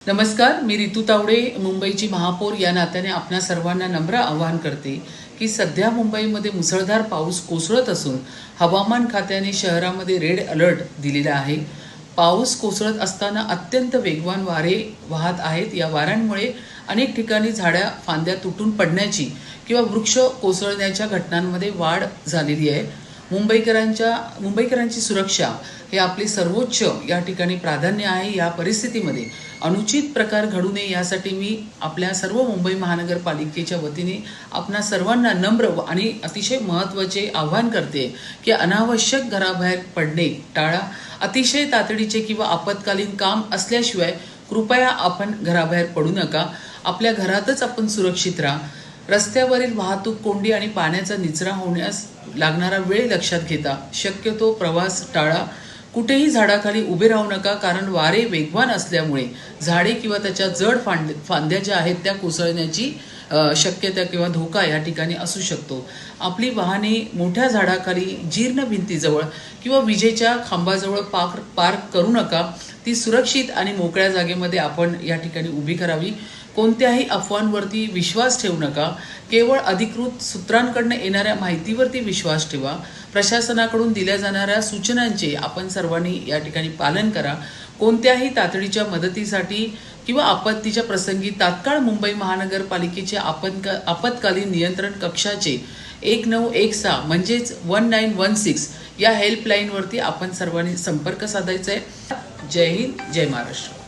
नमस्कार, मी रितू तावडे, मुंबईची महापौर या नात्याने आपल्या सर्वांना नम्र आवाहन करते की सध्या मुंबईमध्ये मुसळधार पाऊस कोसळत असून हवामान खात्याने शहरामध्ये रेड अलर्ट दिलेला आहे। पाऊस कोसळत असताना अत्यंत वेगवान वारे वाहत आहेत। या वाऱ्यांमुळे अनेक ठिकाणी झाड्या फांद्या तुटून पडण्याची किंवा वृक्ष कोसळण्याच्या घटनांमध्ये वाढ झालेली आहे। मुंबईकरांची सुरक्षा हे आपले सर्वोच्च या ठिकाणी प्राधान्य आहे। या परिस्थितीमध्ये अनुचित प्रकार घडू नये यासाठी मी आपल्या सर्व मुंबई महानगरपालिकेच्या वतीने आपणा सर्वांना नम्र आणि अतिशय महत्त्वाचे आवाहन करते की अनावश्यक घराबाहेर पडणे टाळा। अतिशय तातडीचे किंवा आपत्कालीन काम असल्याशिवाय कृपया आपण घराबाहेर पडू नका। आपल्या घरातच आपण सुरक्षित राहा। रस्त्यावरील वाहतूक कोंडी आणि पाण्याचा निचरा होण्यास लागणारा वेळ लक्षात घेता शक्यतो प्रवास टाळा। कुठेही झाडाखाली उभे राहू नका, कारण वारे वेगवान असल्यामुळे झाडे किंवा त्याच्या जड फांद्या ज्या आहेत त्या कोसळण्याची शक्यता किंवा धोका या ठिकाणी असू शकतो। आपली वाहने मोठ्या झाडाखाली, जीर्ण भिंतीजवळ किंवा विजेच्या खांबाजवळ पार्क करू नका। ती सुरक्षित आणि मोकळ्या जागेमध्ये आपण या ठिकाणी उभी करावी। कोणत्याही अफवांवरती विश्वास ठेवू नका। केवळ अधिकृत सूत्रांकडून येणाऱ्या माहितीवरती विश्वास ठेवा। प्रशासनाकडून दिल्या जाणाऱ्या सूचनांचे आपण सर्वांनी या ठिकाणी पालन करा। कोणत्याही तातडीच्या मदतीसाठी किंवा आपत्तीच्या प्रसंगी तात्काळ मुंबई महानगरपालिकेचे आपत्कालीन नियंत्रण कक्षाचे 1916 म्हणजेच 1916 या हेल्पलाईनवरती आपण सर्वांनी संपर्क साधायचा आहे। जय हिंद, जय महाराष्ट्र।